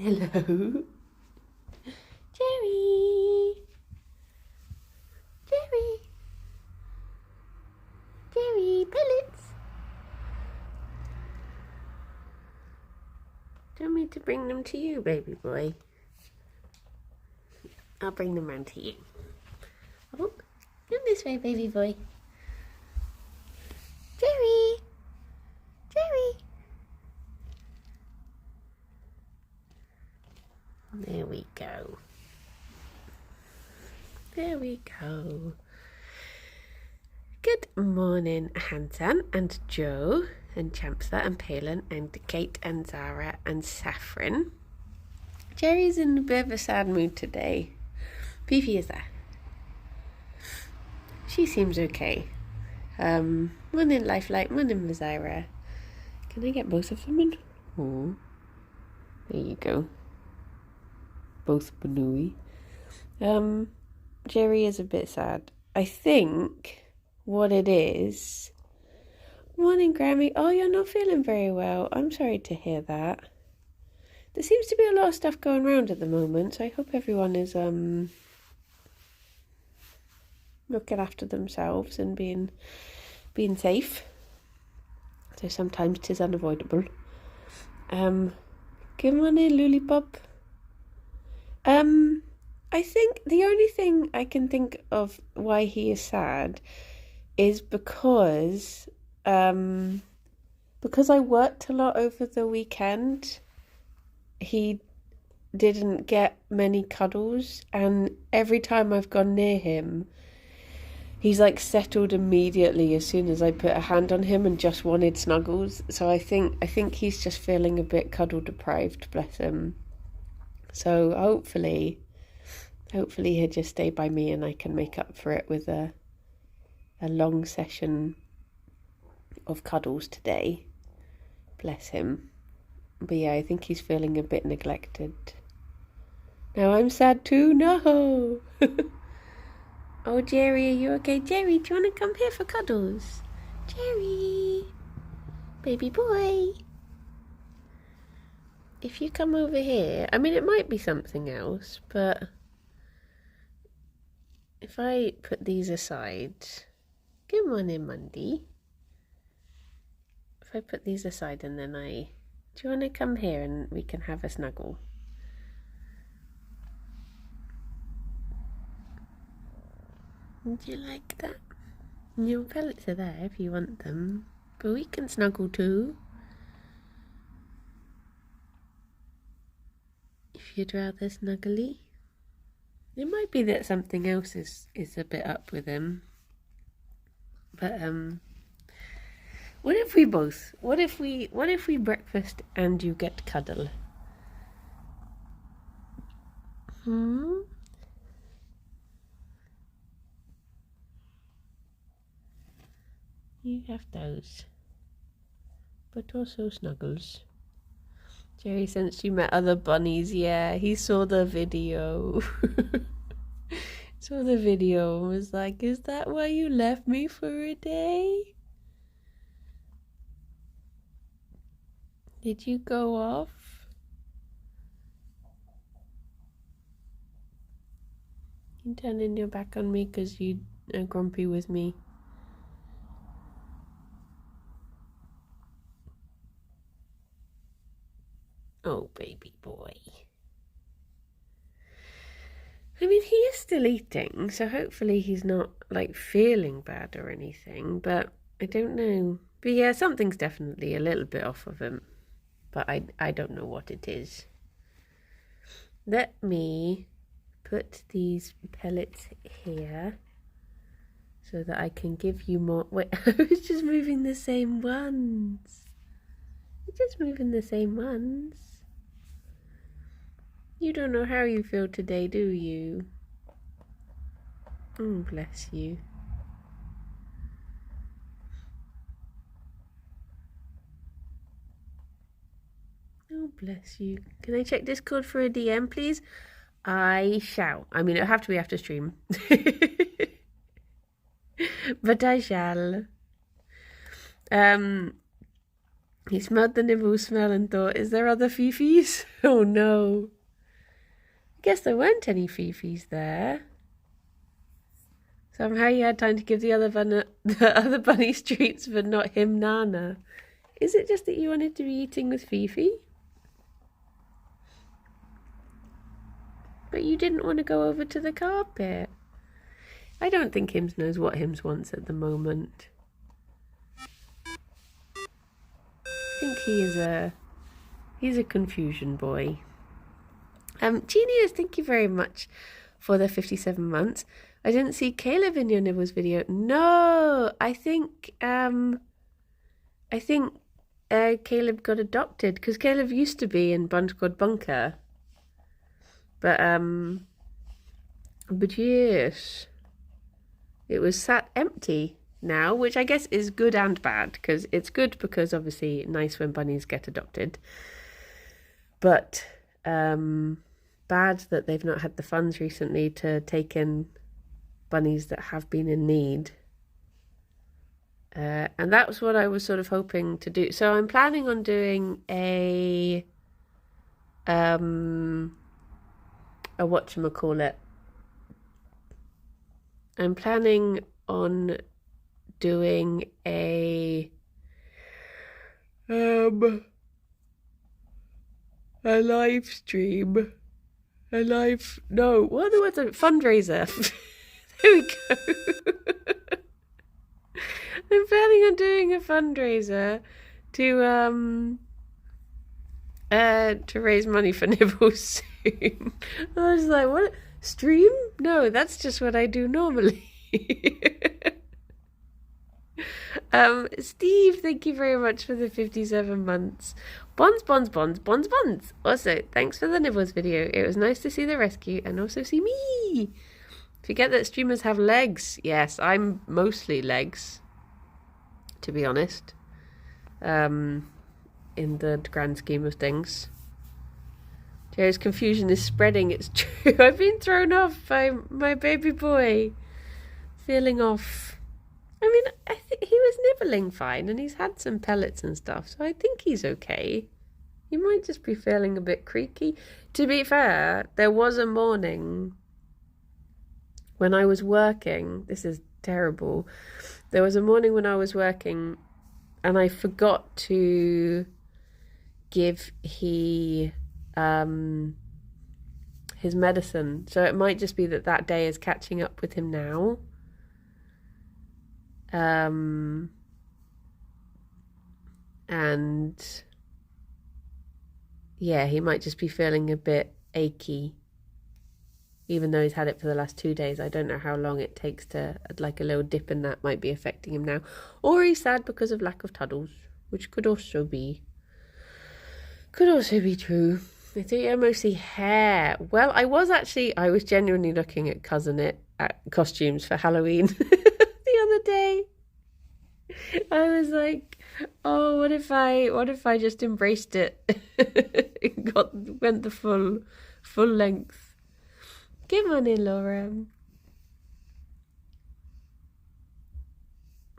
Hello. Gerry. Gerry. Gerry, pellets. Do you want me to bring them to you, baby boy? I'll bring them round to you. Oh, come this way, baby boy. Gerry. Gerry. There we go. There we go. Good morning, Hansan and Joe and Champsa and Palin and Kate and Zara and Saffron. Gerry's in a bit of a sad mood today. Fifi is there. She seems okay. Morning, Lifelike. Morning, Mazira. Can I get both of them in? Oh, there you go. Both Banui. Gerry is a bit sad. I think what it is. Morning, Grammy. Oh, you're not feeling very well. I'm sorry to hear that. There seems to be a lot of stuff going around at the moment, so I hope everyone is looking after themselves and being safe. So sometimes 'tis unavoidable. Good morning, Lollipop. I think the only thing I can think of why he is sad is because I worked a lot over the weekend. He didn't get many cuddles, and every time I've gone near him, he's like settled immediately as soon as I put a hand on him and just wanted snuggles. So I think he's just feeling a bit cuddle deprived, bless him. So hopefully he'll just stay by me and I can make up for it with a long session of cuddles today. Bless him. But yeah, I think he's feeling a bit neglected. Now I'm sad too. No. Oh, Gerry, are you okay? Gerry, do you want to come here for cuddles? Gerry, baby boy. If you come over here, I mean, it might be something else, but if I put these aside, good morning, Monday. If I put these aside and then do you want to come here and we can have a snuggle? Would you like that? Your pellets are there if you want them, but we can snuggle too. If you'd rather snuggly. It might be that something else is a bit up with him. But what if we breakfast and you get cuddle? You have those. But also snuggles. Gerry, since you met other bunnies, yeah, he saw the video. Saw the video and was like, is that why you left me for a day? Did you go off? You turning your back on me because you are grumpy with me. Oh, baby boy. I mean, he is still eating, so hopefully he's not, like, feeling bad or anything, but I don't know. But yeah, something's definitely a little bit off of him, but I don't know what it is. Let me put these pellets here so that I can give you more. Wait, I was just moving the same ones. I'm just moving the same ones. You don't know how you feel today, do you? Oh, bless you. Oh, bless you. Can I check Discord for a DM, please? I shall. I mean, it'll have to be after stream. But I shall. He smelled the nibble smell and thought, is there other Fifis? Oh no. I guess there weren't any Fifis there. Somehow you had time to give the other bunnies treats, but not him Nana. Is it just that you wanted to be eating with Fifi? But you didn't want to go over to the carpet. I don't think Hims knows what Hims wants at the moment. I think he's a confusion boy. Genius, thank you very much for the 57 months. I didn't see Caleb in your Nibbles video. No, I think Caleb got adopted because Caleb used to be in Bun Squad Bunker. But yes, it was sat empty now, which I guess is good and bad, because it's good because obviously nice when bunnies get adopted, but bad that they've not had the funds recently to take in bunnies that have been in need. And that was what I was sort of hoping to do. So I'm planning on doing a whatchamacallit. I'm planning on doing a live stream. What are the words? Fundraiser. There we go. I'm planning on doing a fundraiser to raise money for Nibbles soon. I was like, what? Stream? No, that's just what I do normally. Steve, thank you very much for the 57 months. Buns. Also, thanks for the Nibbles video. It was nice to see the rescue and also see me. Forget that streamers have legs. Yes, I'm mostly legs, to be honest, in the grand scheme of things. Jerry's confusion is spreading. It's true. I've been thrown off by my baby boy. Feeling off. I mean, I think he was nibbling fine and he's had some pellets and stuff, so I think he's okay. He might just be feeling a bit creaky. To be fair, there was a morning when I was working. This is terrible. There was a morning when I was working and I forgot to give his medicine. So it might just be that day is catching up with him now. And yeah, he might just be feeling a bit achy, even though he's had it for the last 2 days. I don't know how long it takes to, like, a little dip in that might be affecting him now. Or he's sad because of lack of tuddles, which could also be true. I think you're mostly hair. Well, I was genuinely looking at at costumes for Halloween the other day. I was like, oh, what if I just embraced it? Went the full length. Good morning, Laura.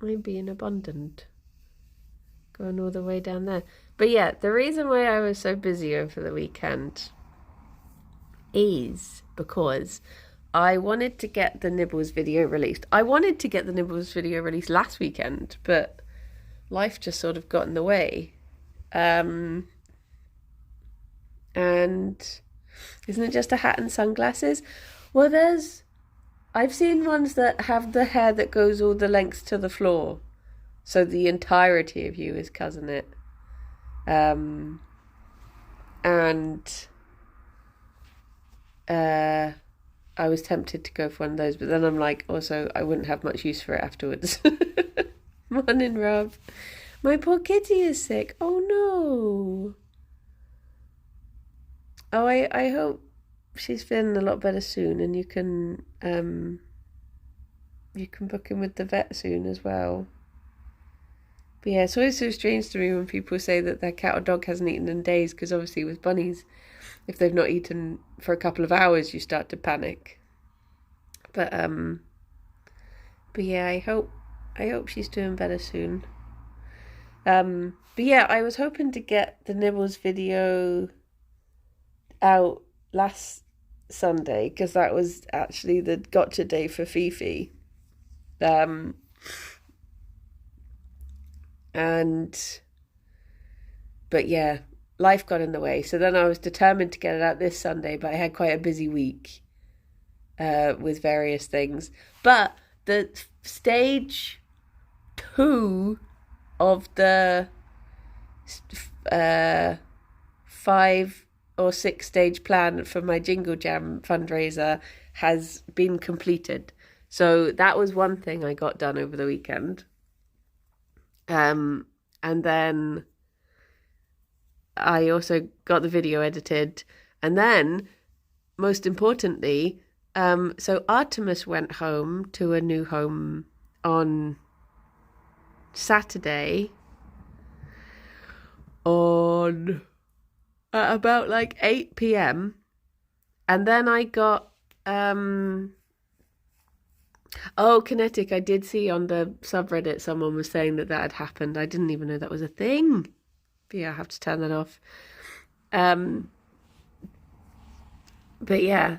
I'm being abundant. Going all the way down there. But yeah, the reason why I was so busy over the weekend is because I wanted to get the Nibbles video released. I wanted to get the Nibbles video released last weekend, but life just sort of got in the way. And isn't it just a hat and sunglasses? Well, I've seen ones that have the hair that goes all the lengths to the floor. So the entirety of you is cousin it. And I was tempted to go for one of those, but then I'm like, also, I wouldn't have much use for it afterwards. Morning, Rob. My poor kitty is sick. Oh, no. Oh, I hope she's feeling a lot better soon, and you can book in with the vet soon as well. But yeah, it's always so strange to me when people say that their cat or dog hasn't eaten in days, because obviously with bunnies, if they've not eaten for a couple of hours, you start to panic. But yeah, I hope she's doing better soon. But yeah, I was hoping to get the Nibbles video out last Sunday because that was actually the gotcha day for Fifi. And but yeah, life got in the way. So then I was determined to get it out this Sunday, but I had quite a busy week with various things. But the stage 2 of the 5 or 6 stage plan for my Jingle Jam fundraiser has been completed. So that was one thing I got done over the weekend. And then I also got the video edited. And then, most importantly, so Artemis went home to a new home on Saturday on at about like 8 p.m. And then I got Kinetic. I did see on the subreddit someone was saying that had happened. I didn't even know that was a thing. But yeah, I have to turn that off. But yeah,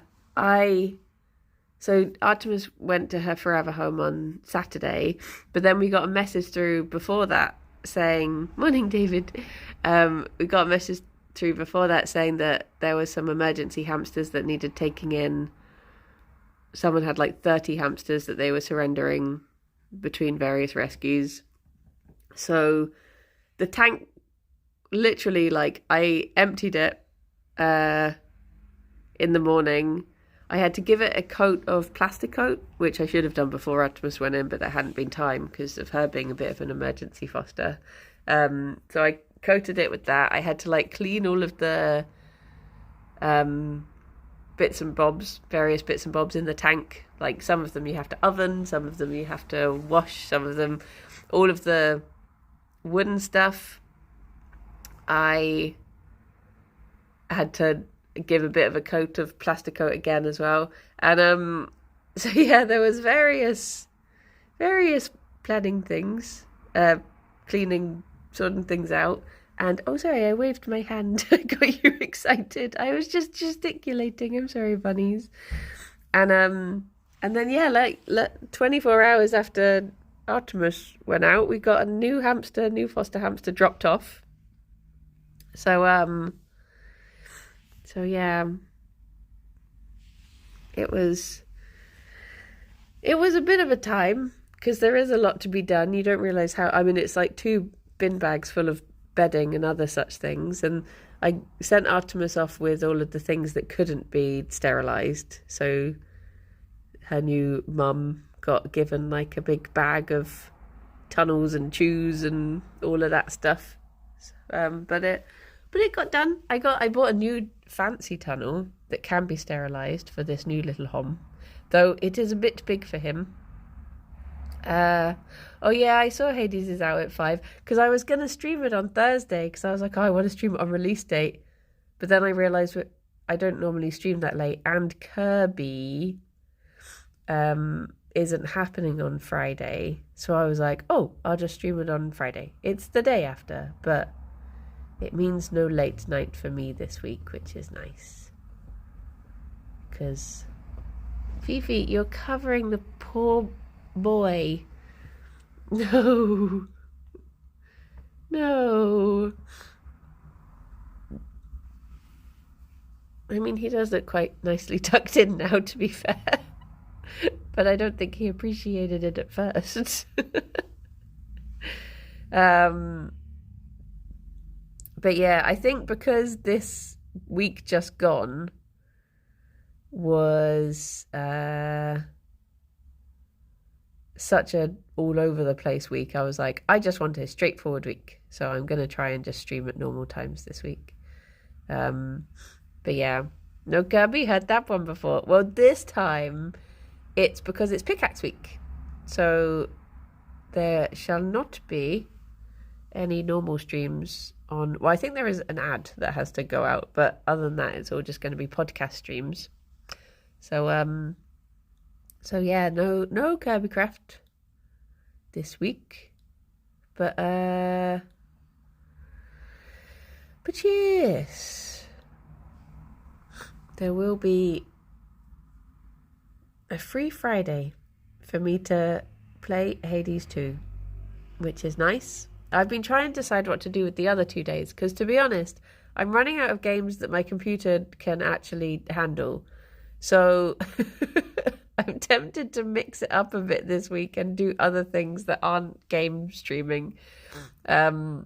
so Artemis went to her forever home on Saturday, but then we got a message through before that saying, "Morning, David." We got a message through before that saying that there was some emergency hamsters that needed taking in. Someone had like 30 hamsters that they were surrendering between various rescues. So the tank, literally, like, I emptied it in the morning. I had to give it a coat of plastic coat, which I should have done before Artemis went in, but there hadn't been time because of her being a bit of an emergency foster. So I coated it with that. I had to like clean all of the bits and bobs, various bits and bobs in the tank. Like some of them you have to oven, some of them you have to wash, some of them, all of the wooden stuff, I had to give a bit of a coat of plastic coat again as well. And so yeah, there was various planning things, cleaning, sorting things out. And oh, sorry, I waved my hand. I got you excited. I was just gesticulating. I'm sorry, bunnies. And then yeah, like 24 hours after Artemis went out, we got a new foster hamster dropped off. So yeah, it was a bit of a time because there is a lot to be done. You don't realize how. I mean, it's like 2 bin bags full of bedding and other such things, and I sent Artemis off with all of the things that couldn't be sterilized. So her new mum got given like a big bag of tunnels and chews and all of that stuff. But it got done. I bought a new fancy tunnel that can be sterilized for this new little home, though it is a bit big for him. Oh yeah, I saw Hades is out at 5 because I was gonna stream it on Thursday because I was like, oh, I want to stream it on release date, but then I realized I don't normally stream that late, and Kirby isn't happening on Friday, so I was like, oh, I'll just stream it on Friday. It's the day after, but it means no late night for me this week, which is nice. Because Fifi, you're covering the poor boy. No. I mean, he does look quite nicely tucked in now, to be fair. But I don't think he appreciated it at first. But yeah, I think because this week just gone was such a all over the place week, I was like, I just want a straightforward week, so I'm going to try and just stream at normal times this week. But yeah, no Kirby, heard that one before. Well, this time it's because it's pickaxe week, so there shall not be any normal streams on. Well, I think there is an ad that has to go out, but other than that, it's all just going to be podcast streams. So yeah, no Kirby Craft this week, but which is there will be a free Friday for me to play Hades 2, which is nice. I've been trying to decide what to do with the other 2 days because, to be honest, I'm running out of games that my computer can actually handle. So I'm tempted to mix it up a bit this week and do other things that aren't game streaming. But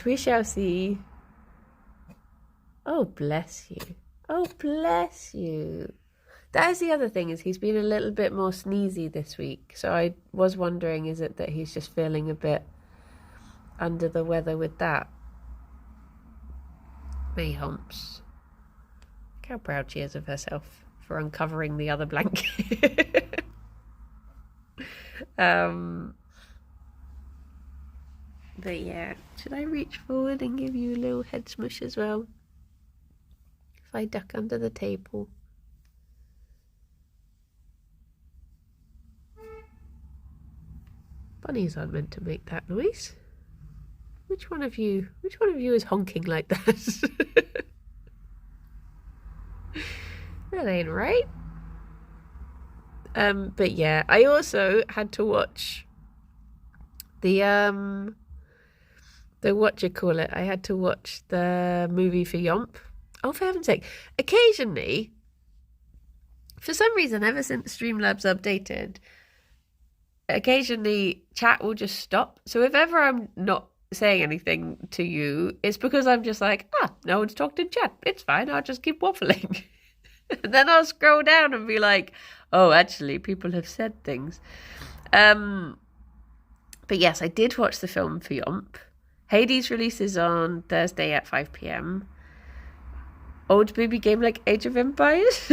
we shall see. Oh, bless you. Oh, bless you. That is the other thing, is he's been a little bit more sneezy this week. So I was wondering, is it that he's just feeling a bit under the weather with that? May humps. Look how proud she is of herself for uncovering the other blanket. But yeah, should I reach forward and give you a little head smush as well? If I duck under the table. Bunnies aren't meant to make that noise. Which one of you is honking like that? That ain't right. But yeah, I also had to watch the what do you call it? I had to watch the movie for Yomp. Oh, for heaven's sake. Occasionally, for some reason, ever since Streamlabs updated, occasionally chat will just stop. So if ever I'm not saying anything to you, it's because I'm just like, no one's talked in chat. It's fine. I'll just keep waffling. And then I'll scroll down and be like, oh, actually, people have said things. But yes, I did watch the film for Yomp. Hades releases on Thursday at 5 p.m. Old baby game like Age of Empires.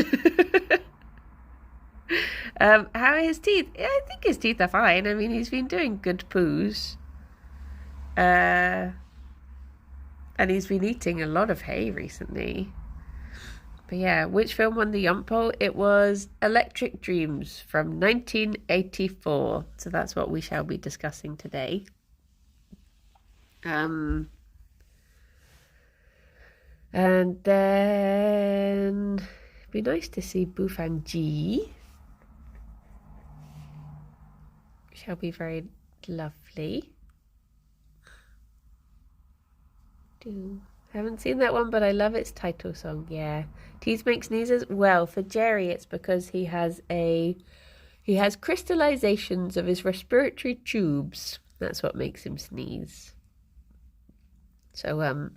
How are his teeth? Yeah, I think his teeth are fine. I mean, he's been doing good poos. And he's been eating a lot of hay recently. But yeah, which film won the Yomp poll? It was Electric Dreams from 1984. So that's what we shall be discussing today. And then it'd be nice to see Bufan G. Shall be very lovely. Haven't seen that one, but I love its title song. Yeah, teeth make sneezes. Well, for Gerry, it's because he has crystallizations of his respiratory tubes. That's what makes him sneeze. So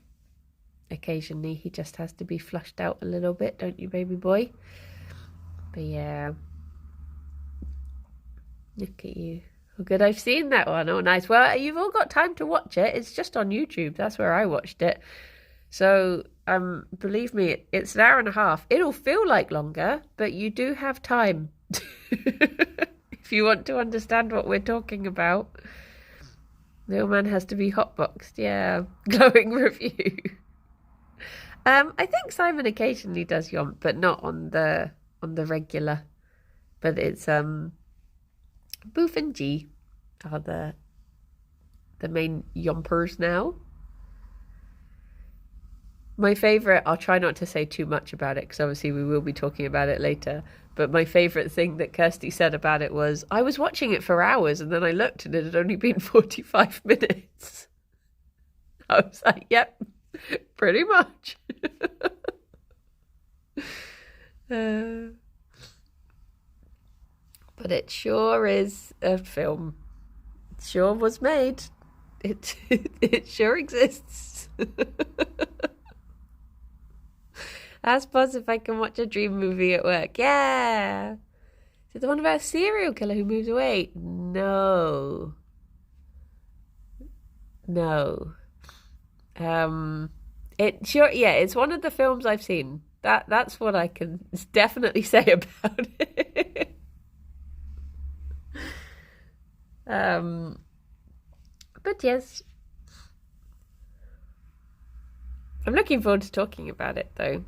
occasionally he just has to be flushed out a little bit, don't you, baby boy? But yeah, look at you. Oh, good, I've seen that one. Oh, nice. Well, you've all got time to watch it. It's just on YouTube. That's where I watched it. So, believe me, it's an hour and a half. It'll feel like longer, but you do have time if you want to understand what we're talking about. Little man has to be hotboxed. Yeah, glowing review. I think Simon occasionally does Yomp, but not on the regular. But it's Boof and G are the main Yompers now. My favourite, I'll try not to say too much about it because obviously we will be talking about it later, but my favourite thing that Kirsty said about it was, I was watching it for hours and then I looked and it had only been 45 minutes. I was like, yep, pretty much. But it sure is a film. It sure was made. It sure exists. Ask Buzz if I can watch a dream movie at work. Yeah. Is it the one about a serial killer who moves away? No. It's one of the films I've seen. That's what I can definitely say about it. But yes, I'm looking forward to talking about it though.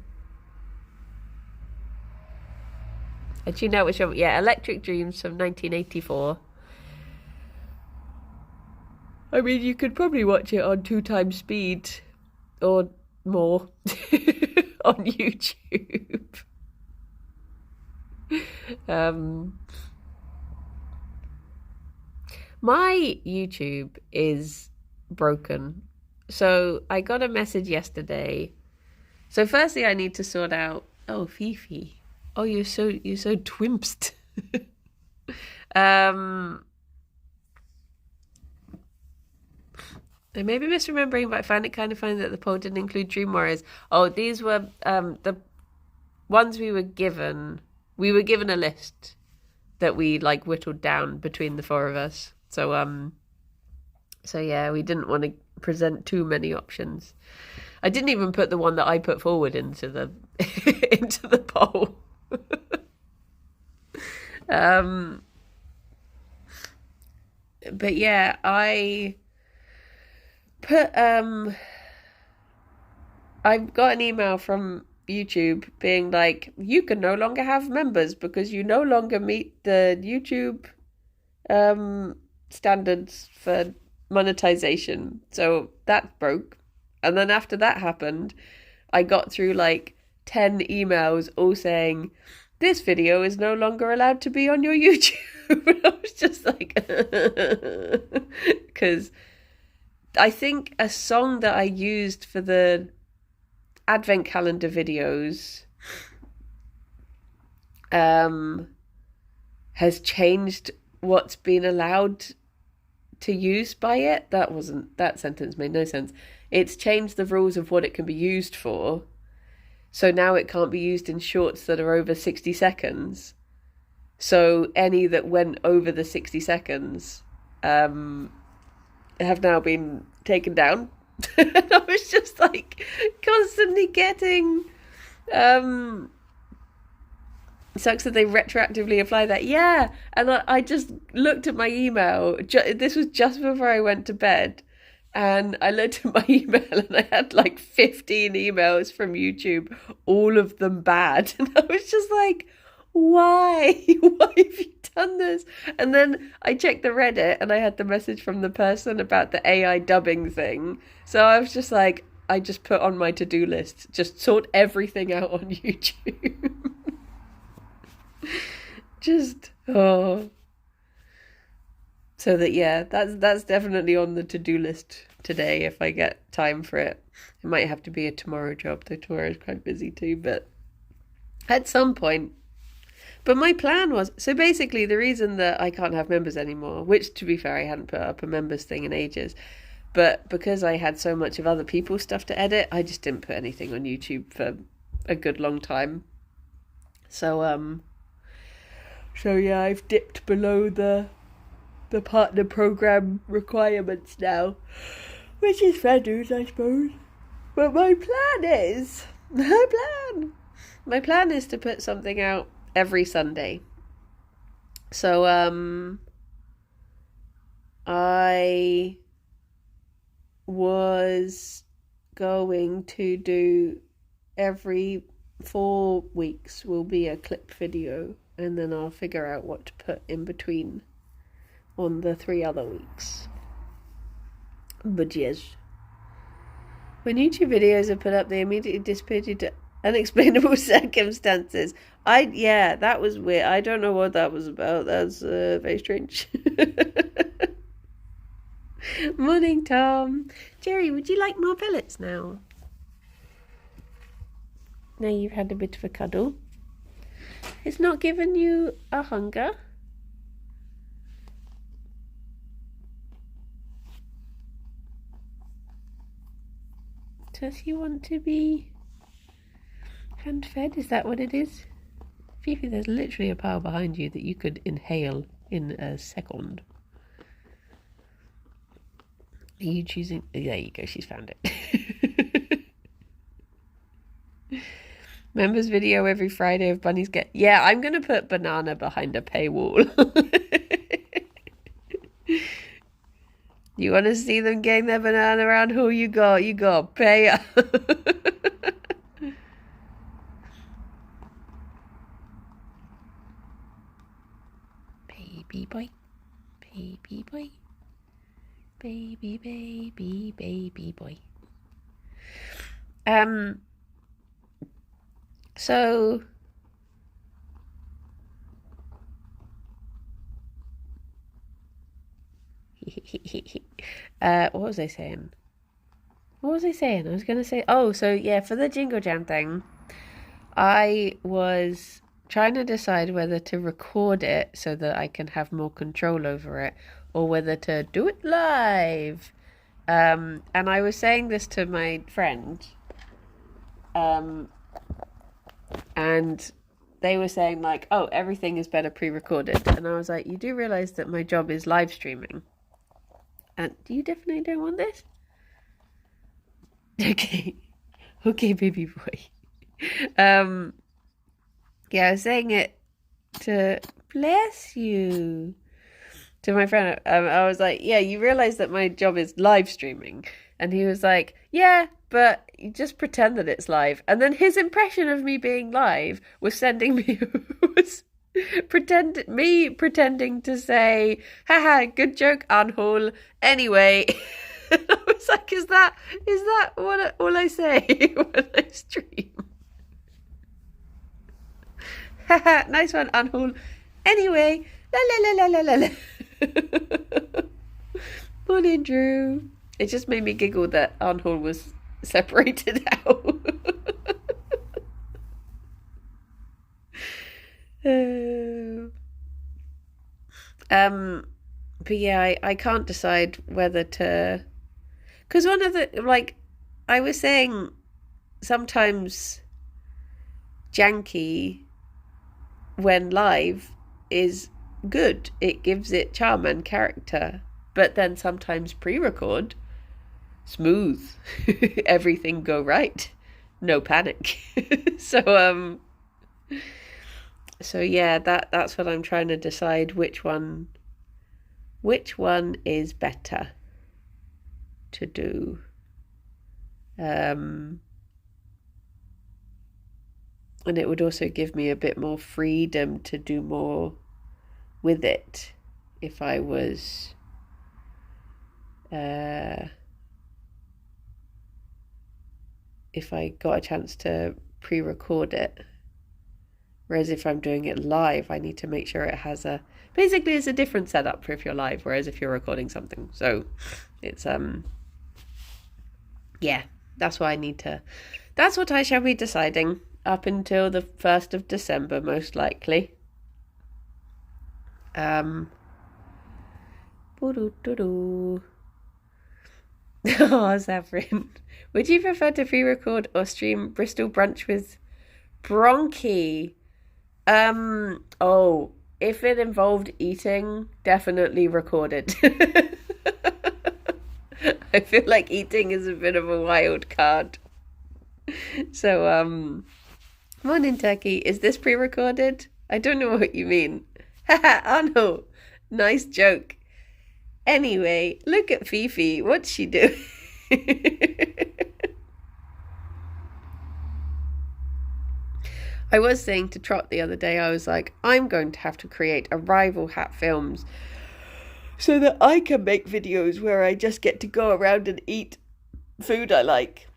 And you know which one? Yeah, Electric Dreams from 1984. I mean, you could probably watch it on 2 times speed or more on YouTube. Um, my YouTube is broken. So I got a message yesterday. So firstly, I need to sort out. Oh, Fifi. Oh, you're so twimpsed. um, I may be misremembering, but I found it kind of funny that the poll didn't include Dream Warriors. Oh, these were the ones we were given. We were given a list that we like whittled down between the four of us. So yeah, we didn't want to present too many options. I didn't even put the one that I put forward into the into the poll. But yeah, I put I got an email from YouTube being like, you can no longer have members because you no longer meet the YouTube standards for monetization. So that broke. And then after that happened, I got through like 10 emails all saying, this video is no longer allowed to be on your YouTube. And I was just like, because I think a song that I used for the advent calendar videos has changed what's been allowed to use by it. That sentence made no sense. It's changed the rules of what it can be used for. So now it can't be used in shorts that are over 60 seconds. So any that went over the 60 seconds have now been taken down. And I was just like constantly getting sucks that they retroactively apply that. Yeah. And I just looked at my email. This was just before I went to bed. And I looked at my email and I had like 15 emails from YouTube, all of them bad. And I was just like, why? Why have you done this? And then I checked the Reddit and I had the message from the person about the AI dubbing thing. So I was just like, I just put on my to-do list, just sort everything out on YouTube. Just, oh. So that, yeah, that's definitely on the to-do list today if I get time for it. It might have to be a tomorrow job, though tomorrow is quite busy too, but at some point. But my plan was, so basically the reason that I can't have members anymore, which to be fair, I hadn't put up a members thing in ages, but because I had so much of other people's stuff to edit, I just didn't put anything on YouTube for a good long time. So yeah, I've dipped below the partner program requirements now, which is fair news, I suppose. But my plan is to put something out every Sunday. So I was going to do every 4 weeks will be a clip video, and then I'll figure out what to put in between on the 3 other weeks. But yes, when YouTube videos are put up, they immediately disappear due to unexplainable circumstances. That was weird. I don't know what that was about. That's very strange. Morning, Tom. Gerry, would you like more pellets now? Now you've had a bit of a cuddle. It's not given you a hunger. Does he want to be hand-fed? Is that what it is? Fifi, there's literally a pile behind you that you could inhale in a second. Are you choosing? There you go, she's found it. Members video every Friday of bunnies get... Yeah, I'm going to put banana behind a paywall. You want to see them getting their banana around? Who you got? You got pay up. Baby boy. Baby boy. baby, baby, baby boy. So what was I saying? I was going to say, so yeah, for the Jingle Jam thing, I was trying to decide whether to record it so that I can have more control over it, or whether to do it live. And I was saying this to my friend, and they were saying like, oh, everything is better pre-recorded. And I was like, you do realize that my job is live streaming. And you definitely don't want this? Okay. Okay, baby boy. Yeah, I was saying it to bless you to my friend. I was like, yeah, you realize that my job is live streaming. And he was like, yeah, but you just pretend that it's live. And then his impression of me being live was sending me pretending to say, haha, good joke, Anhol. Anyway, I was like, is that what all I say when I stream? Haha, nice one, Anhol. Anyway, la la la la la la la. Morning, Drew. It just made me giggle that Arnhall was separated out. But yeah, I can't decide whether to, because one of the, like, I was saying, sometimes janky when live is good. It gives it charm and character. But then sometimes pre-record, smooth, everything go right, no panic. So yeah, that's what I'm trying to decide, which one is better to do. And it would also give me a bit more freedom to do more with it if I was if I got a chance to pre-record it. Whereas if I'm doing it live, I need to make sure it has basically it's a different setup for if you're live, whereas if you're recording something. So it's yeah, that's what I shall be deciding up until the 1st of December, most likely. Oh, Saffron. Would you prefer to pre-record or stream Bristol brunch with Bronchi? If it involved eating, definitely recorded. I feel like eating is a bit of a wild card. So, morning, Turkey. Is this pre-recorded? I don't know what you mean. Oh no, nice joke. Anyway, look at Fifi. What's she doing? I was saying to Trot the other day, I was like, I'm going to have to create a rival hat films so that I can make videos where I just get to go around and eat food I like.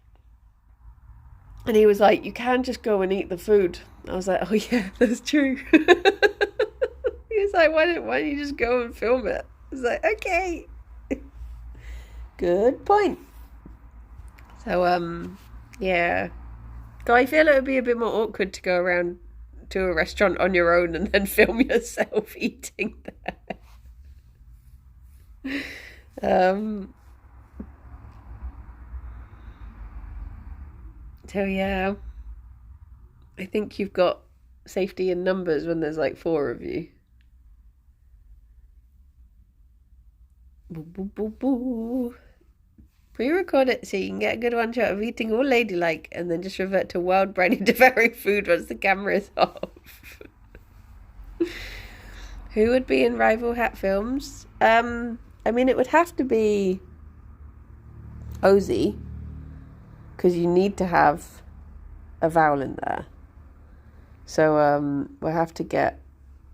And he was like, you can just go and eat the food. I was like, oh yeah, that's true. He was like, why don't you just go and film it? I was like, okay. Good point. So, yeah. So I feel it would be a bit more awkward to go around to a restaurant on your own and then film yourself eating there. So yeah, I think you've got safety in numbers when there's like 4 of you. Boo, boo, boo, boo. Pre-record it so you can get a good one shot of eating all ladylike and then just revert to wild briny devouring food once the camera is off. Who would be in rival hat films? I mean, it would have to be Ozzy, because you need to have a vowel in there. So we'll have to get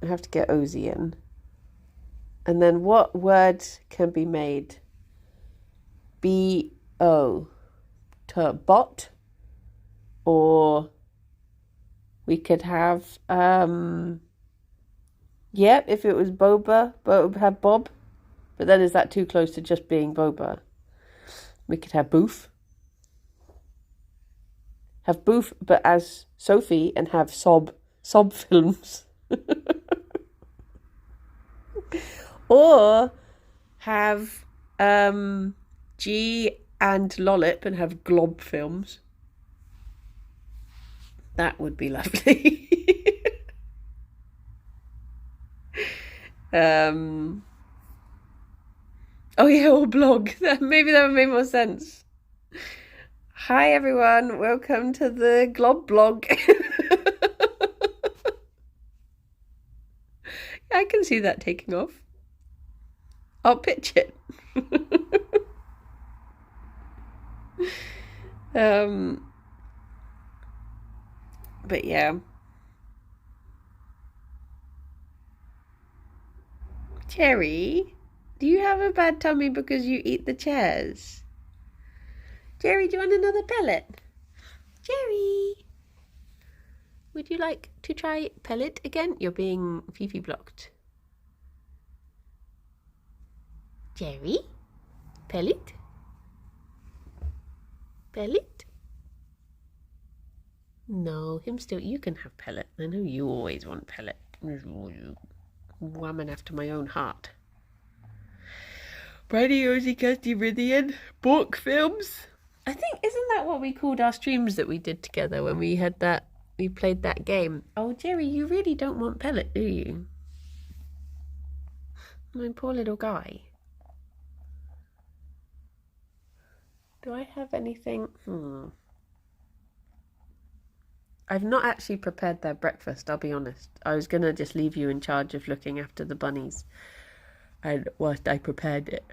Ozzy in. And then what word can be made B-O. To bot. Or we could have, if it was boba, but would have Bob. But then is that too close to just being boba? We could have Boof. Have Boof, but as Sophie, and have Sob films. Or have G and Lollip and have Glob films. That would be lovely. Oh yeah, or blog. Maybe that would make more sense. Hi everyone, welcome to the Glob blog. I can see that taking off. I'll pitch it. But yeah. Gerry, do you have a bad tummy because you eat the chairs? Gerry, do you want another pellet? Gerry, would you like to try pellet again? You're being Fifi blocked. Gerry, pellet? Pellet? No, him still. You can have pellet. I know you always want pellet. Woman after my own heart. Brady Ozzy Kirsty Rithian book films. I think isn't that what we called our streams that we did together when we had that? We played that game. Oh, Gerry, you really don't want pellet, do you? My poor little guy. Do I have anything? I've not actually prepared their breakfast, I'll be honest. I was going to just leave you in charge of looking after the bunnies. And whilst I prepared it.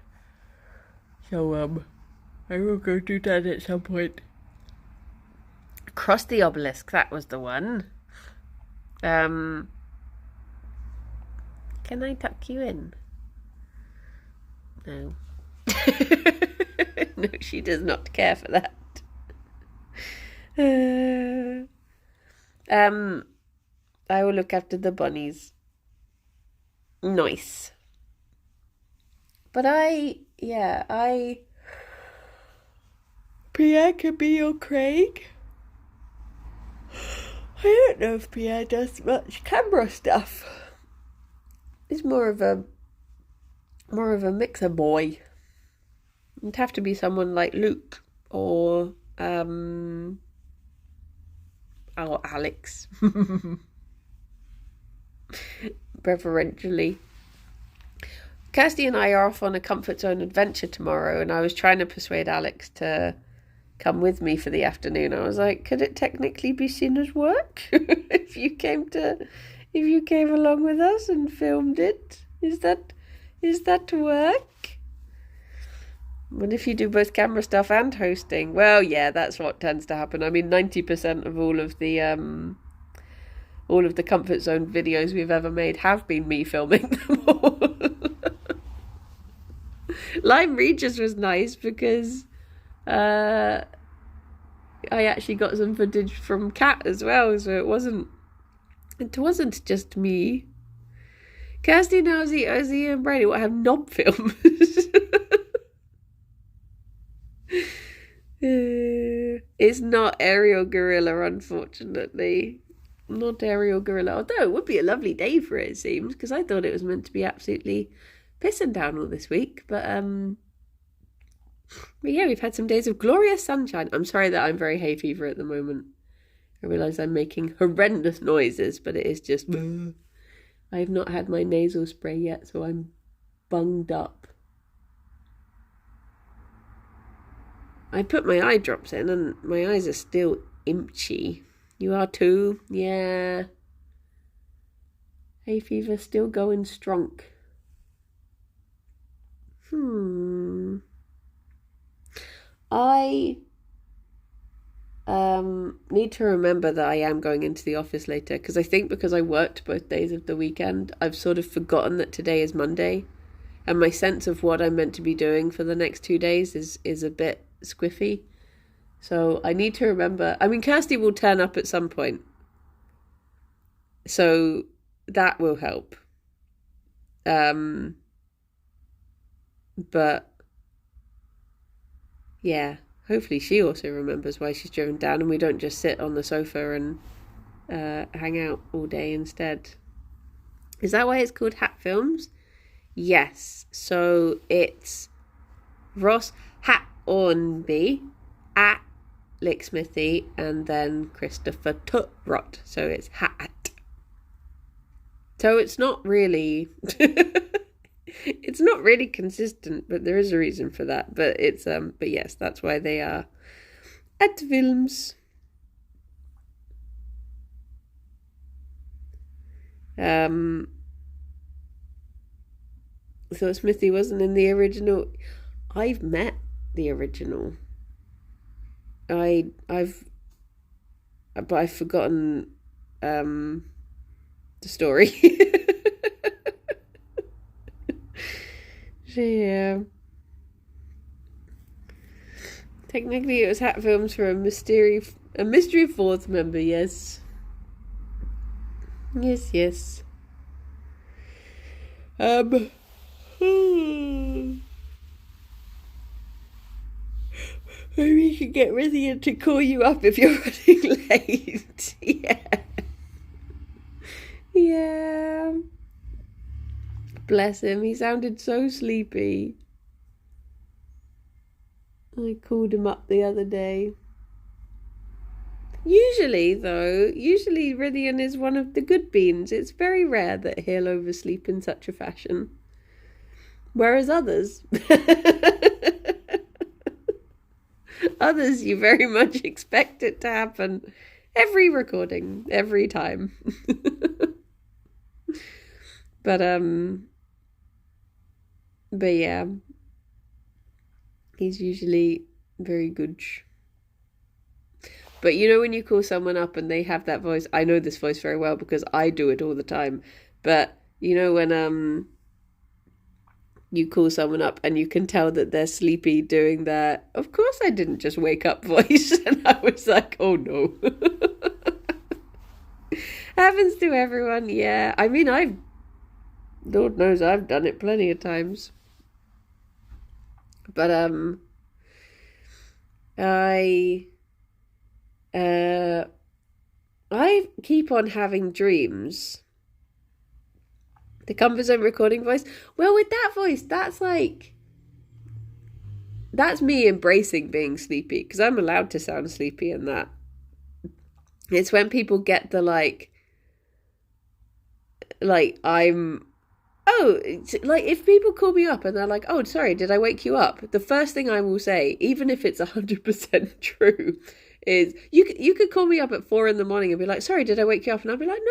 So, I will go do that at some point. Cross the obelisk, that was the one. Can I tuck you in? No. No, she does not care for that. I will look after the bunnies. Nice. But Pierre could be your Craig. I don't know if Pierre does much camera stuff. He's more of a mixer boy. It'd have to be someone like Luke or Alex. Preferentially. Kirsty and I are off on a comfort zone adventure tomorrow, and I was trying to persuade Alex to come with me for the afternoon. I was like, could it technically be seen as work if you came along with us and filmed it? Is that work? What if you do both camera stuff and hosting? Well, yeah, that's what tends to happen. I mean, 90% of all of the comfort zone videos we've ever made have been me filming them all. Lyme Regis was nice because I actually got some footage from Kat as well, so it wasn't just me. Kirsty, Nosy, Ozzy and Brady will have knob films. It's not Aerial Gorilla, unfortunately. Not Aerial Gorilla, although it would be a lovely day for it seems, because I thought it was meant to be absolutely pissing down all this week, but yeah, we've had some days of glorious sunshine. I'm sorry that I'm very hay fever at the moment. I realise I'm making horrendous noises, but it is just I have not had my nasal spray yet, so I'm bunged up. I put my eye drops in and my eyes are still itchy. You are too? Yeah. Hay fever still going strong. I need to remember that I am going into the office later, because I think because I worked both days of the weekend, I've sort of forgotten that today is Monday. and my sense of what I'm meant to be doing for the next 2 days is a bit squiffy. So I need to remember. I mean, Kirsty will turn up at some point, so that will help. But yeah, hopefully she also remembers why she's driven down, and we don't just sit on the sofa and hang out all day instead. Is that why it's called Hat Films? Yes. So it's Ross Hat Ornby at Licksmithy and then Christopher Tutrot. So it's Hat. So it's not really it's not really consistent, but there is a reason for that. But it's but yes, that's why they are at films. So Smithy wasn't in the original. I've met the original. But I've forgotten the story. Yeah. Technically, it was Hat Films for a mystery fourth member. Yes. Yes. Maybe you should get Rithian to call you up if you're running late. Yeah. Bless him, he sounded so sleepy. I called him up the other day. Usually Rithian is one of the good beans. It's very rare that he'll oversleep in such a fashion. Whereas others, you very much expect it to happen every recording, every time. But yeah, he's usually very good. But you know when you call someone up and they have that voice, I know this voice very well because I do it all the time. But you know when you call someone up and you can tell that they're sleepy doing their, of course I didn't just wake up voice, and I was like, oh no. Happens to everyone, yeah. I mean, Lord knows I've done it plenty of times. But I keep on having dreams. The comfort zone recording voice. Well, with that voice, that's me embracing being sleepy, because I'm allowed to sound sleepy in that. It's when people get the if people call me up and they're like, oh, sorry, did I wake you up? The first thing I will say, even if it's 100% true, is you could call me up at 4 a.m. and be like, sorry, did I wake you up? And I'll be like,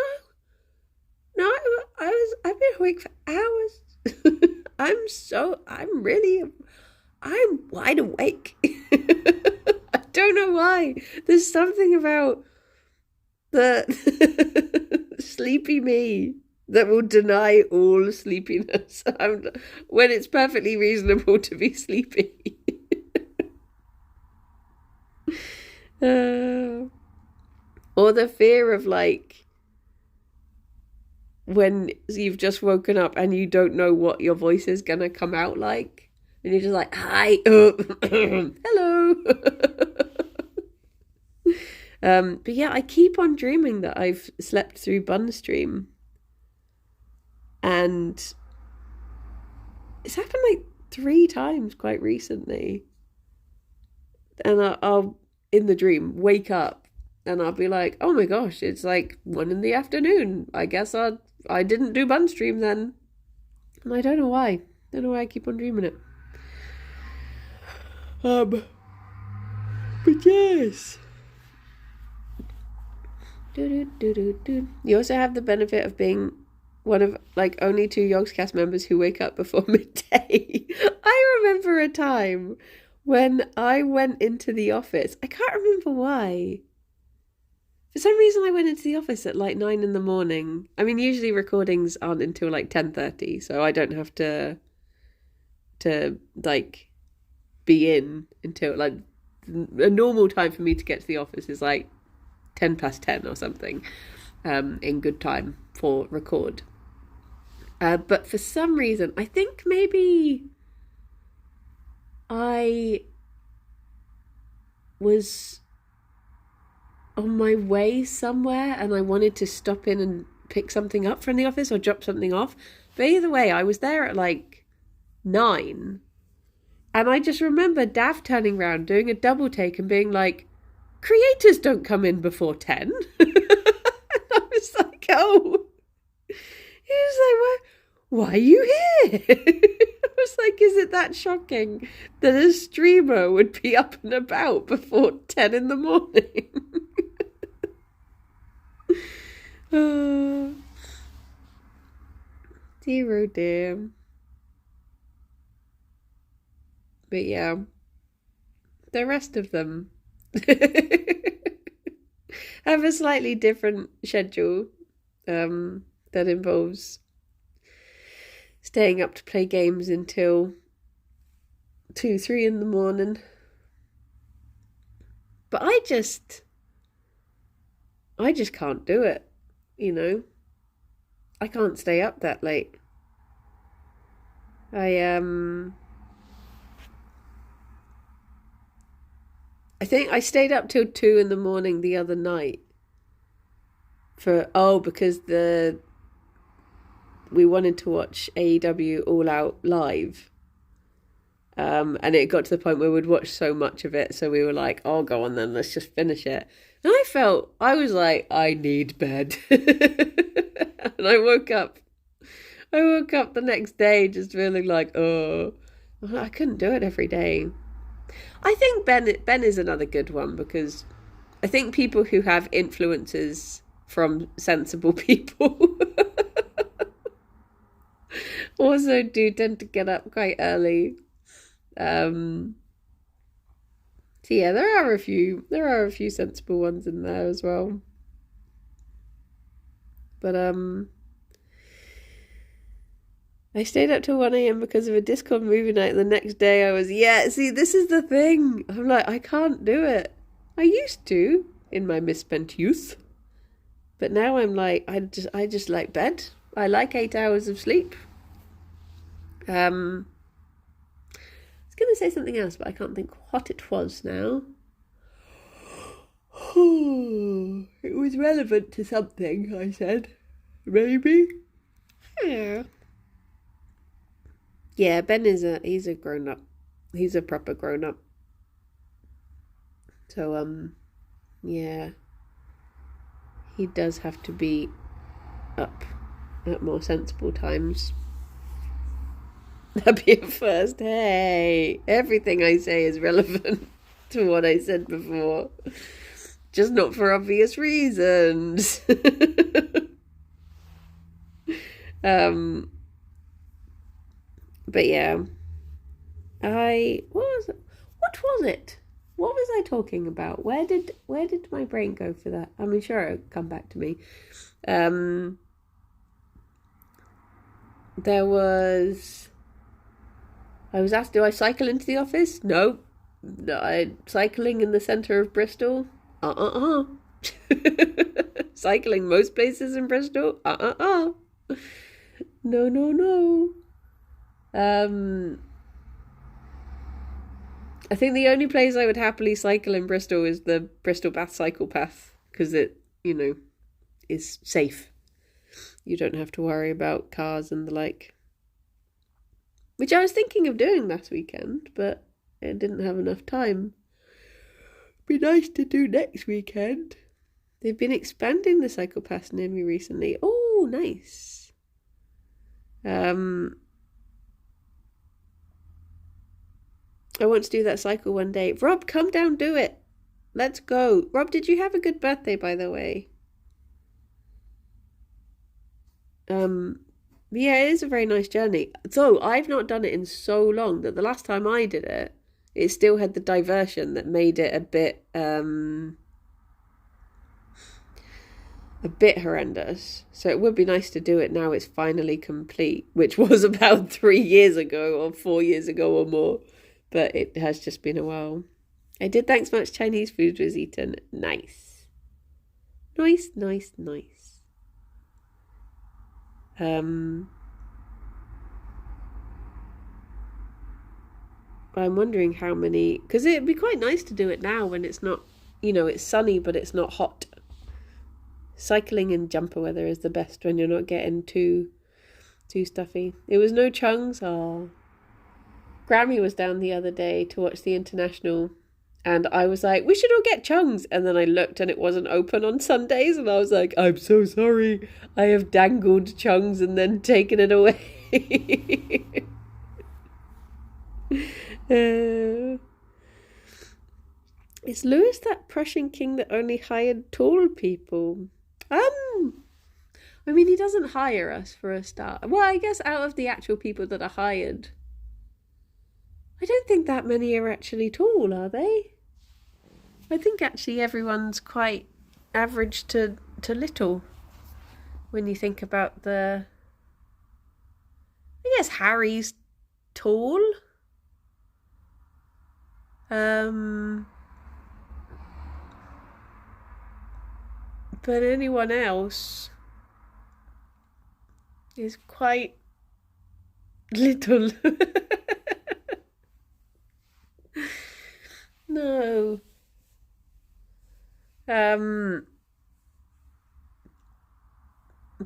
no, I've been awake for hours. I'm wide awake. I don't know why. There's something about the sleepy me that will deny all sleepiness when it's perfectly reasonable to be sleepy. Or the fear of when you've just woken up and you don't know what your voice is gonna come out like, and you're just like, hi, hello. But yeah, I keep on dreaming that I've slept through Bun Stream, and it's happened 3 times quite recently. And I'll in the dream wake up and I'll be like, oh my gosh, it's 1 p.m. I guess I didn't do Bun Stream then. And I don't know why. I keep on dreaming it. But yes. You also have the benefit of being one of only 2 Yogscast members who wake up before midday. I remember a time when I went into the office. I can't remember why. For some reason, I went into the office at 9 a.m. I mean, usually recordings aren't until 10:30, so I don't have to to like be in until like a normal time for me to get to the office is like 10 past 10 or something, in good time for record. But for some reason, I think maybe I was on my way somewhere and I wanted to stop in and pick something up from the office or drop something off. But either way, I was there at like 9. And I just remember Dav turning around, doing a double take and being like, creators don't come in before 10. And I was like, oh. He was like, why are you here? I was like, is it that shocking that a streamer would be up and about before 10 in the morning? Oh, dear, oh dear. But yeah, the rest of them have a slightly different schedule that involves staying up to play games until 2-3 in the morning. But I just can't do it, you know. I can't stay up that late. I think I stayed up till 2 in the morning the other night because we wanted to watch AEW All Out live. And it got to the point where we'd watched so much of it, so we were like, oh, go on then, let's just finish it. And I was like, I need bed. And I woke up the next day just feeling like, oh, I couldn't do it every day. I think Ben is another good one, because I think people who have influences from sensible people also do tend to get up quite early. So yeah, there are a few sensible ones in there as well. But I stayed up till 1 a.m. because of a Discord movie night. The next day I was, see, this is the thing. I'm like, I can't do it. I used to in my misspent youth. But now I'm like, I just like bed. I like 8 hours of sleep. I was going to say something else, but I can't think what it was now. It was relevant to something, I said. Maybe? Yeah. Yeah, Ben he's a grown-up. He's a proper grown-up. So, yeah. He does have to be up at more sensible times. That'd be a first. Hey, everything I say is relevant to what I said before. Just not for obvious reasons. But yeah. What was it? What was I talking about? Where did my brain go for that? I mean, sure, it'll come back to me. I was asked, do I cycle into the office? No. Cycling in the centre of Bristol? Cycling most places in Bristol? No. I think the only place I would happily cycle in Bristol is the Bristol Bath Cycle Path, because it, is safe. You don't have to worry about cars and the like. Which I was thinking of doing last weekend, but I didn't have enough time. Be nice to do next weekend. They've been expanding the cycle path near me recently. Oh, nice. I want to do that cycle one day. Rob, come down, do it. Let's go. Rob, did you have a good birthday, by the way? Yeah, it is a very nice journey. So I've not done it in so long that the last time I did it, it still had the diversion that made it a bit a bit horrendous. So it would be nice to do it now it's finally complete, which was about 3 years ago or 4 years ago or more. But it has just been a while. I did thanks much Chinese food was eaten. Nice. Nice, nice, nice. I'm wondering how many, because it'd be quite nice to do it now when it's not, it's sunny but it's not hot. Cycling in jumper weather is the best when you're not getting too stuffy. It was no chungs. Oh, Grammy was down the other day to watch the international, and I was like, we should all get chungs. And then I looked and it wasn't open on Sundays, and I was like, I'm so sorry. I have dangled chungs and then taken it away. Is Lewis that Prussian king that only hired tall people? I mean, he doesn't hire us for a start. Well, I guess out of the actual people that are hired, I don't think that many are actually tall, are they? I think actually everyone's quite average to little when you think about I guess Harry's tall. But anyone else is quite little. No.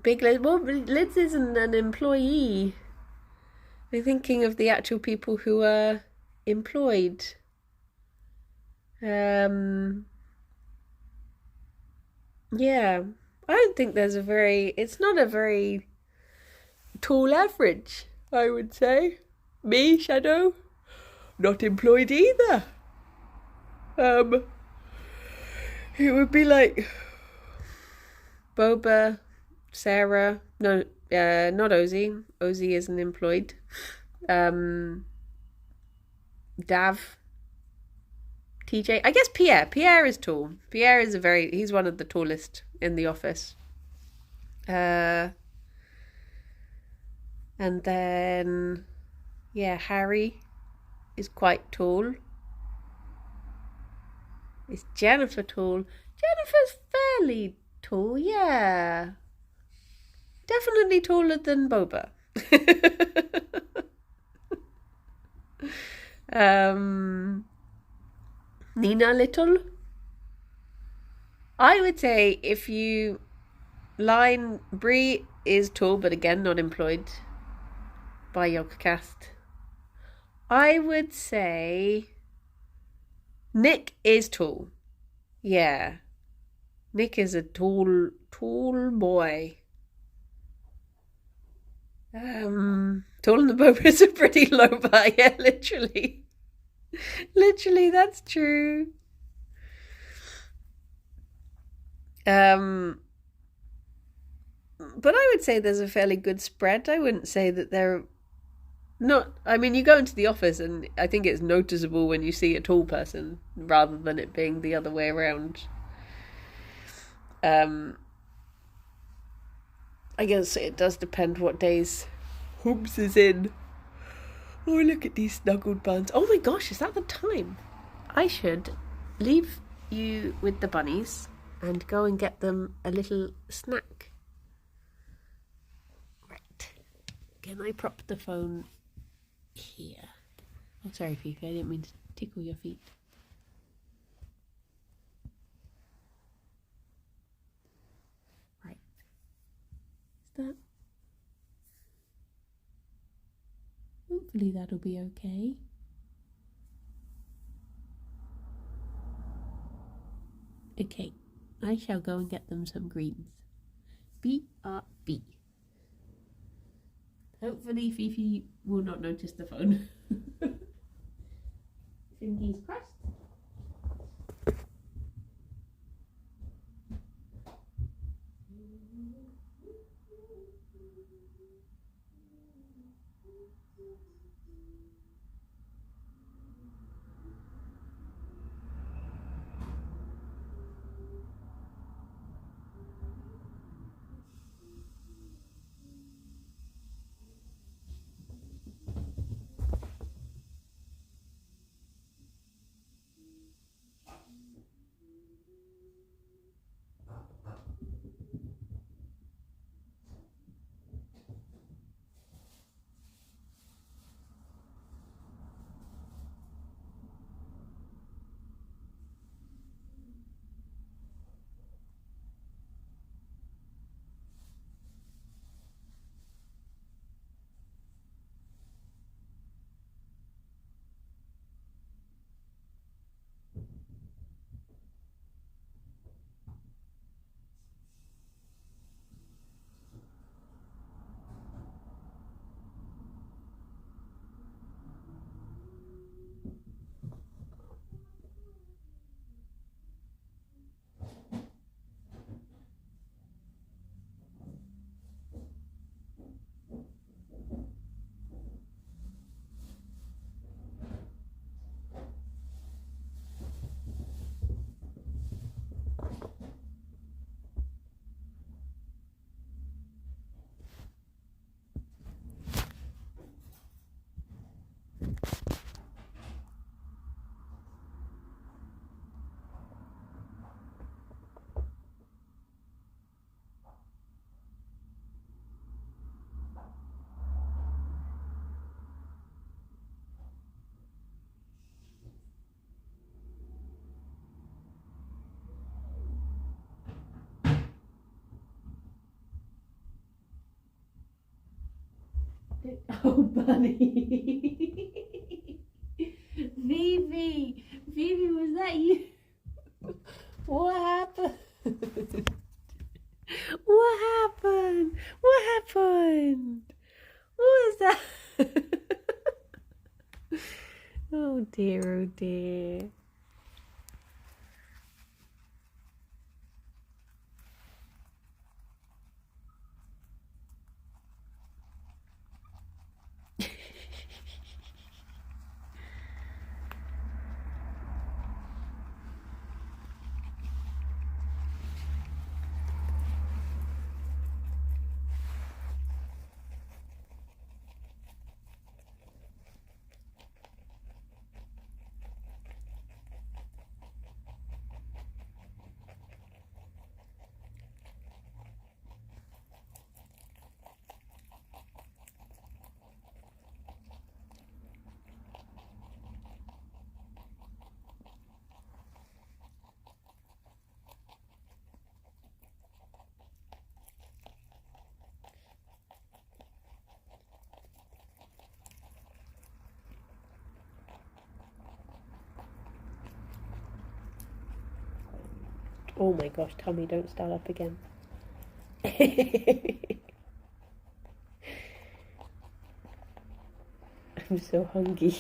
Big Liz. Well, Liz isn't an employee. I'm thinking of the actual people who are employed. Yeah, I don't think it's not a very tall average, I would say. Me, Shadow, not employed either. It would be like Boba, Sarah, no, not Ozzy. Ozzy isn't employed. Dav, TJ. I guess Pierre. Pierre is tall. Pierre is he's one of the tallest in the office. And then, yeah, Harry is quite tall. Is Jennifer tall? Jennifer's fairly tall, yeah. Definitely taller than Boba. Nina Little. I would say if you line Brie is tall, but again not employed by Yogcast. I would say Nick is tall. Yeah. Nick is a tall boy. Tall and the Boba is a pretty low bar, yeah, literally. Literally, that's true. But I would say there's a fairly good spread. I wouldn't say that they're not. I mean, you go into the office and I think it's noticeable when you see a tall person rather than it being the other way around. I guess it does depend what days Hoops is in. Oh, look at these snuggled buns. Oh my gosh, is that the time? I should leave you with the bunnies and go and get them a little snack. Right. Can I prop the phone here? Oh, sorry, Fifi, I didn't mean to tickle your feet. Right. Is that... Hopefully that'll be okay. Okay, I shall go and get them some greens. BRB. Hopefully Fifi will not notice the phone. Fingers crossed. Oh, bunny. Phoebe, was that you? What happened? What happened? What happened? What was that? Oh dear, oh dear. Oh my gosh, Tommy, don't start up again. I'm so hungry.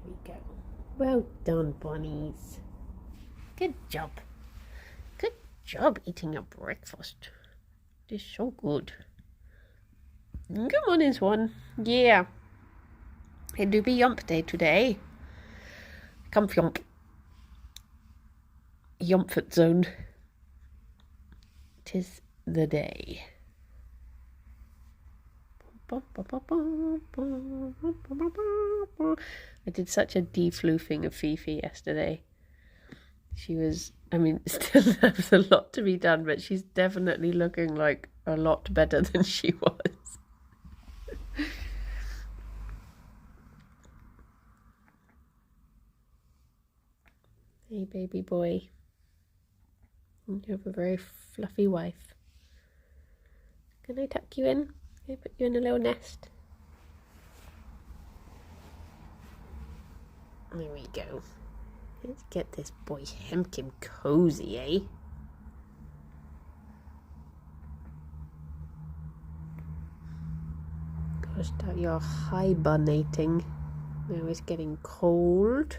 We go. Well done, bunnies. Good job. Good job eating your breakfast. It is so good. Good morning, Swan. Yeah. It do be yump day today. Come yump. Yumpfit zone. 'Tis the day. I did such a defloofing of Fifi yesterday. She was, still there's a lot to be done, but she's definitely looking like a lot better than she was. Hey, baby boy. You have a very fluffy wife. Can I tuck you in? Can I put you in a little nest? There we go. Let's get this boy hemkin cozy, eh? Gotta start your hibernating. Now it's getting cold.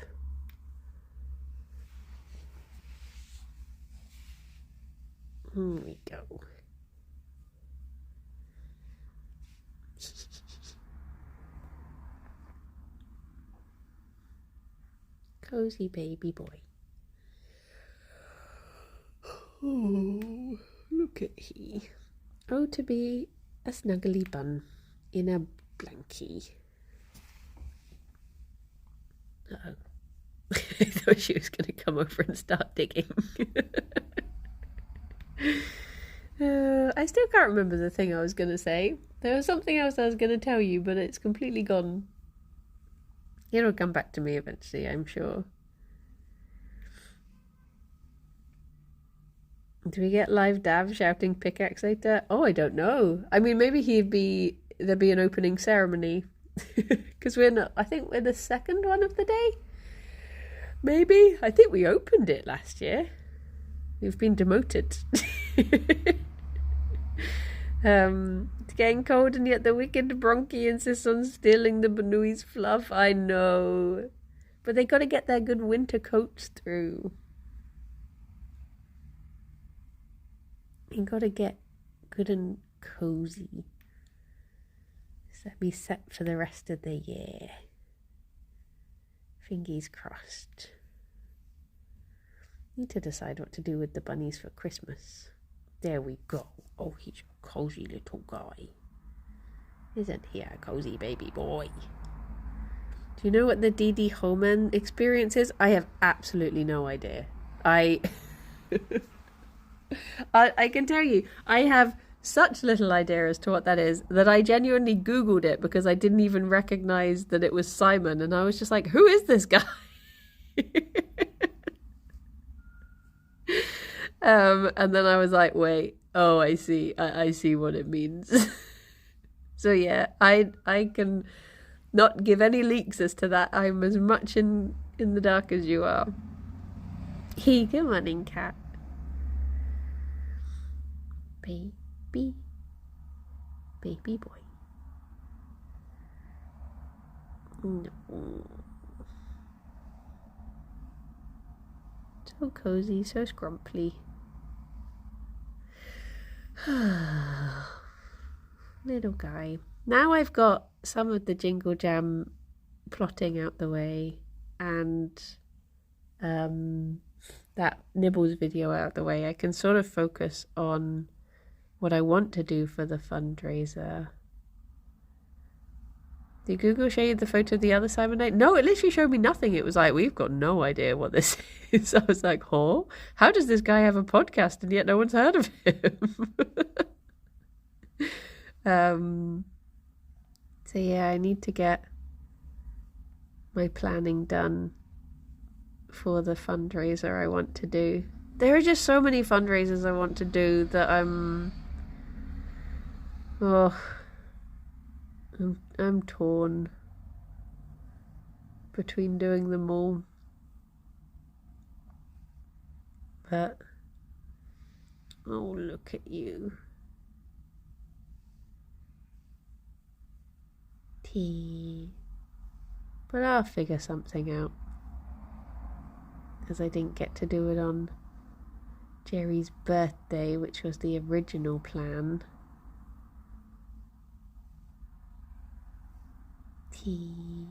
Here we go. Cozy baby boy. Oh, look at he. Oh, to be a snuggly bun in a blankie. Uh-oh. I thought she was going to come over and start digging. I still can't remember the thing I was going to say. There was something else I was going to tell you, but it's completely gone. It'll come back to me eventually, I'm sure. Do we get live Dav shouting pickaxe later? Oh, I don't know. Maybe there'd be an opening ceremony. Because I think we're the second one of the day. Maybe. I think we opened it last year. We've been demoted. To getting cold, and yet the wicked Bronchi insists on stealing the Banuy's fluff. I know. But they got to get their good winter coats through. You got to get good and cozy. Set me set for the rest of the year. Fingers crossed. Need to decide what to do with the bunnies for Christmas. There we go. Oh, he's a cozy little guy. Isn't he a cozy baby boy? Do you know what the DD Homan experience is? I have absolutely no idea. I can tell you, I have such little idea as to what that is that I genuinely Googled it because I didn't even recognize that it was Simon. And I was just like, who is this guy? And then I was like, wait, oh, I see. I see what it means. So yeah, I can not give any leaks as to that. I'm as much in the dark as you are. Good morning, cat. Baby boy. No. So cozy, so scrumply. Little guy. Now I've got some of the Jingle Jam plotting out the way and that Nibbles video out the way. I can sort of focus on what I want to do for the fundraiser. Did Google show you the photo of the other Simon Knight? No, it literally showed me nothing. It was like, we've got no idea what this is. I was like, oh, how does this guy have a podcast and yet no one's heard of him? So yeah, I need to get my planning done for the fundraiser I want to do. There are just so many fundraisers I want to do that I'm torn between doing them all. But oh, look at you. Tea. But I'll figure something out. Because I didn't get to do it on Gerry's birthday, which was the original plan. Tea.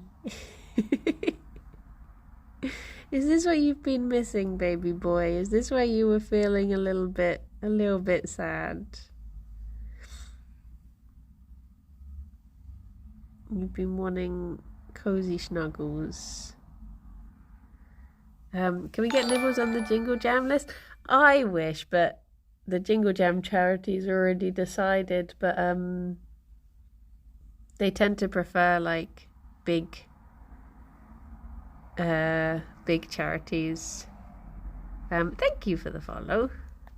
Is this what you've been missing, baby boy? Is this why you were feeling a little bit sad? You've been wanting cozy snuggles. Can we get Nibbles on the Jingle Jam list? I wish, but the Jingle Jam charities are already decided, but they tend to prefer like big charities. Thank you for the follow.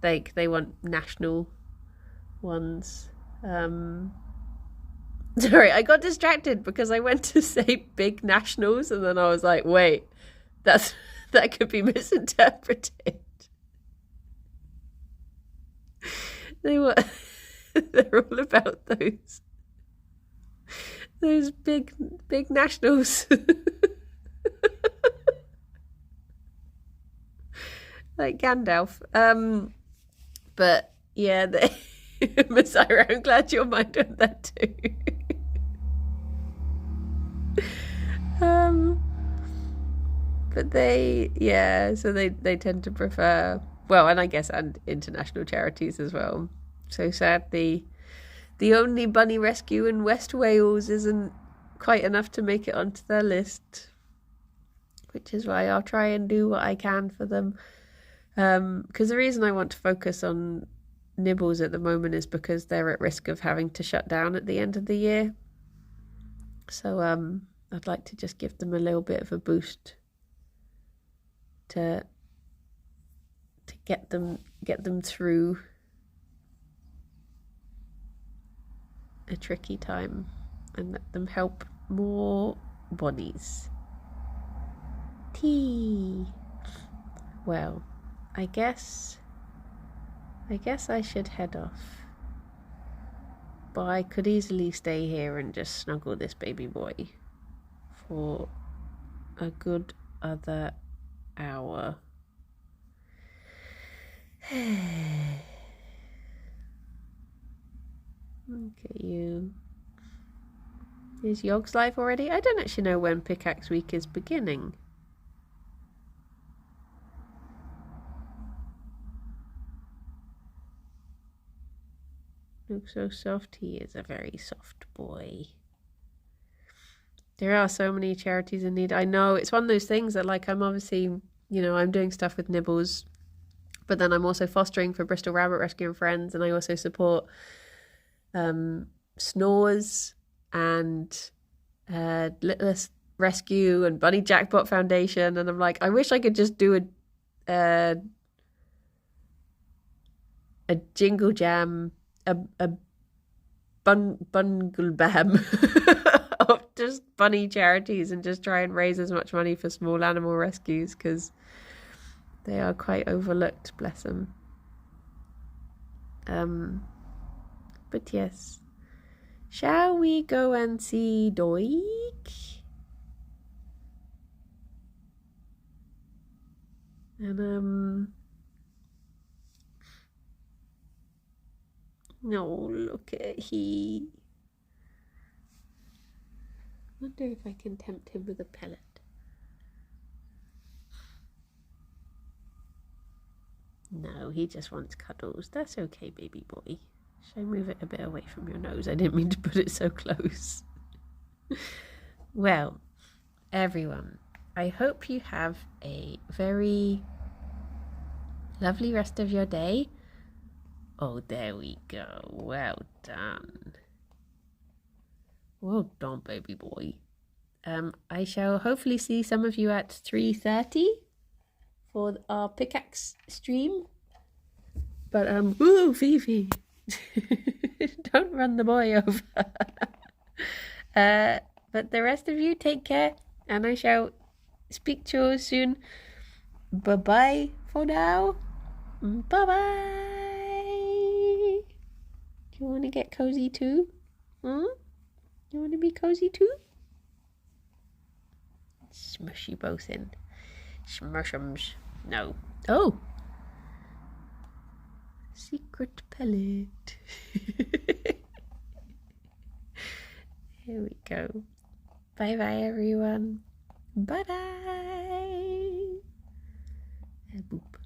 Like they want national ones. Sorry, I got distracted because I went to say big nationals and then I was like, wait, that could be misinterpreted. They're all about those big nationals. Like Gandalf. But yeah, Messiah, I'm glad your mind went there too. But they tend to prefer, well, and I guess and international charities as well. So sadly, the only bunny rescue in West Wales isn't quite enough to make it onto their list, which is why I'll try and do what I can for them. Because the reason I want to focus on Nibbles at the moment is because they're at risk of having to shut down at the end of the year. So I'd like to just give them a little bit of a boost to get them through a tricky time and let them help more bunnies. Tea. Well, I guess I should head off. but I could easily stay here and just snuggle this baby boy for a good other hour. Look at you. Is Yogg's live already? I don't actually know when Pickaxe Week is beginning. Looks so soft. He is a very soft boy. There are so many charities in need. I know it's one of those things that, like, I'm obviously, I'm doing stuff with Nibbles, but then I'm also fostering for Bristol Rabbit Rescue and Friends, and I also support Snores and Littlest Rescue and Bunny Jackpot Foundation, and I'm like, I wish I could just do a jingle jam, a bungle bam of just bunny charities and just try and raise as much money for small animal rescues, because they are quite overlooked, bless them. But yes, shall we go and see Doik? And no, look at he. Wonder if I can tempt him with a pellet. No, he just wants cuddles. That's okay, baby boy. Should I move it a bit away from your nose? I didn't mean to put it so close. Well, everyone, I hope you have a very lovely rest of your day. Oh, there we go. Well done. Well done, baby boy. I shall hopefully see some of you at 3:30 for our pickaxe stream. But woo, Fifi. Don't run the boy over. But the rest of you, take care, and I shall speak to you soon. Bye-bye for now. Bye-bye. Do you want to get cozy too? You want to be cozy too? Smush you both in. Smush'ems. No. Oh! Secret pellet. Here we go. Bye-bye, everyone. Bye-bye. Boop.